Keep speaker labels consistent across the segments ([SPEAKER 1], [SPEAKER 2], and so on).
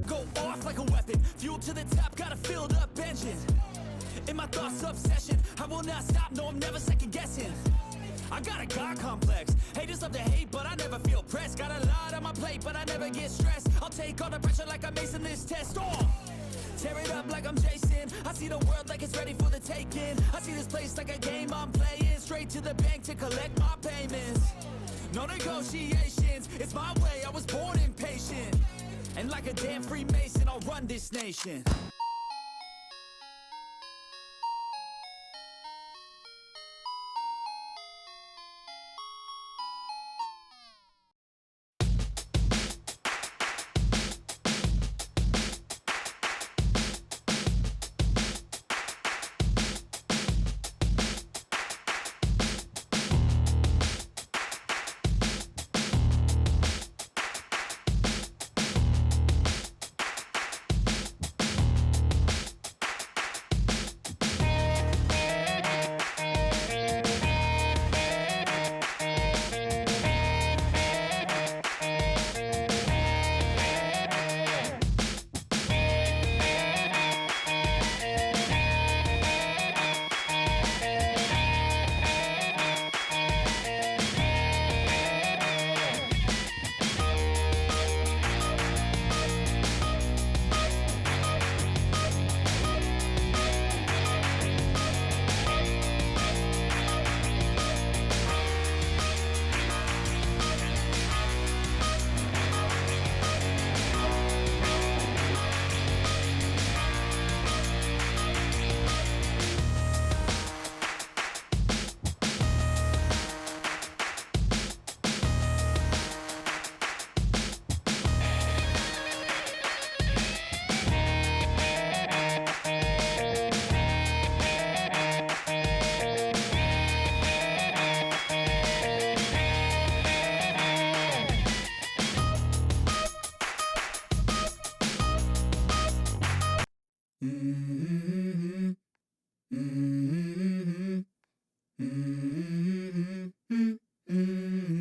[SPEAKER 1] Go off like a weapon, fuel to the top, got a filled up engine. In my thoughts, obsession, I will not stop, no, I'm never second guessing. I got a God complex, haters love to hate, but I never feel pressed. Got a lot on my plate, but I never get stressed. I'll take all the pressure like I'm acing this test. Oh, tear it up like I'm Jason. I see the world like it's ready for the taking. I see this place like a game I'm playing. Straight to the bank to collect my payments. No negotiations, it's my way, I was born impatient. And like a damn Freemason, I'll run this nation.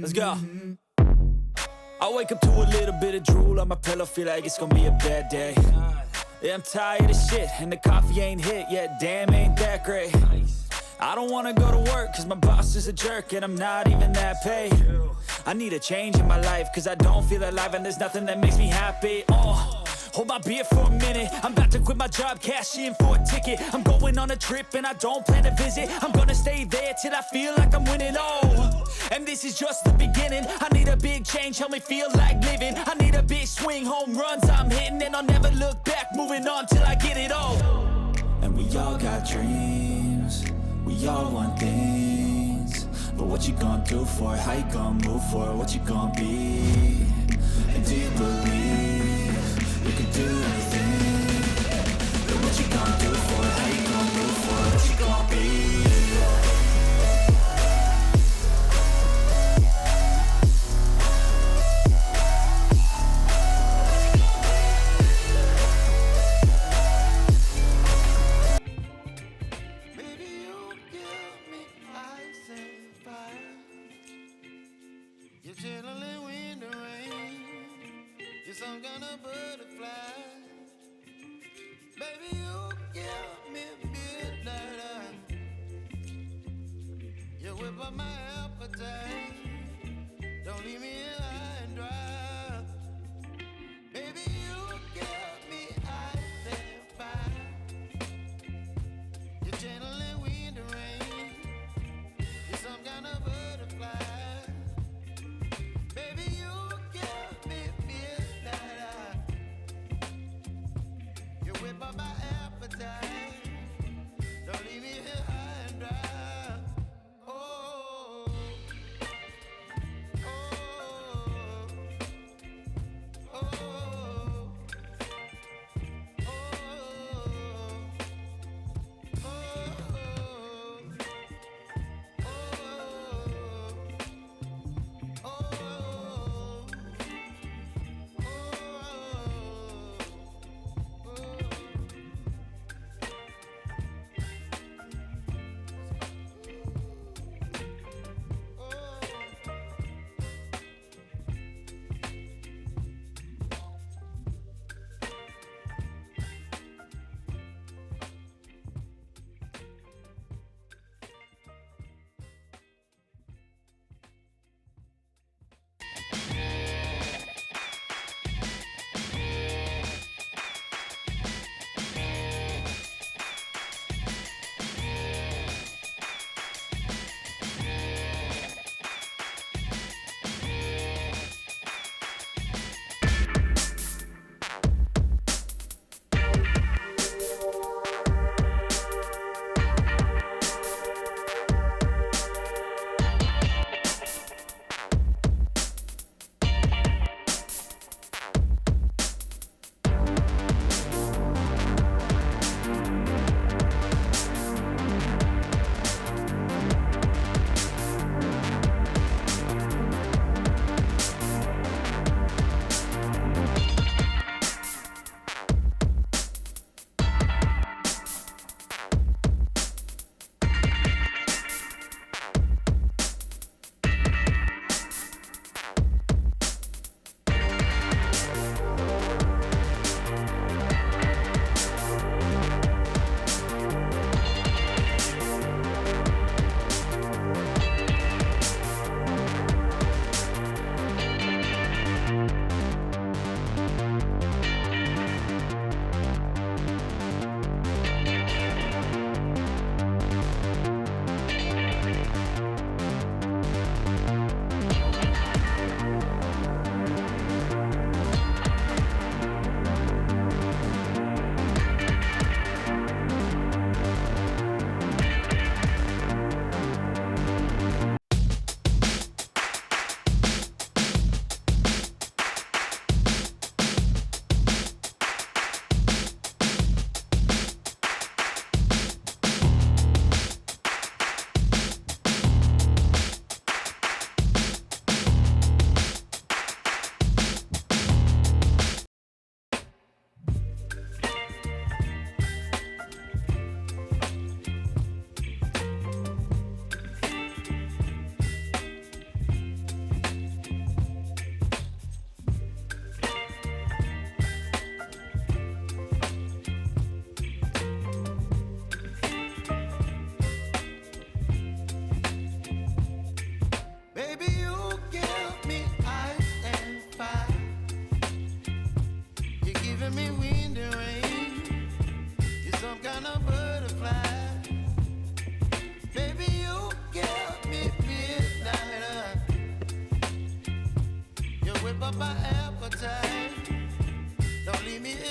[SPEAKER 1] Let's go. I wake up to a little bit of drool on my pillow, feel like it's gonna be a bad day. Yeah, I'm tired of shit, and the coffee ain't hit yet, damn, ain't that great. I don't wanna go to work, cause my boss is a jerk, and I'm not even that paid. I need a change in my life, cause I don't feel alive, and there's nothing that makes me happy. Hold my beer for a minute, I'm about to quit my job, cash in for a ticket. I'm going on a trip and I don't plan to visit. I'm gonna stay there till I feel like I'm winning, and this is just the beginning. I need a big change, help me feel like living. I need a big swing, home runs I'm hitting, and I'll never look back, moving on till I get it all. And we all got dreams, we all want things, but what you gonna do for it? How you gonna move for it? What you gonna be? And do you believe you can do anything? But what you gonna do for it? How you gonna move for it? What you gonna be?
[SPEAKER 2] Some kind of butterfly, baby, you give me midnight. You whip up my appetite, don't leave me here high and dry. Baby, you give me ice and fire. You're channeling wind and rain. You're some kind of butterfly, baby, you give me midnight. You whip up my appetite, don't leave me here high and dry. Oh, oh, oh, oh, oh, oh. up my appetite. Don't leave me here.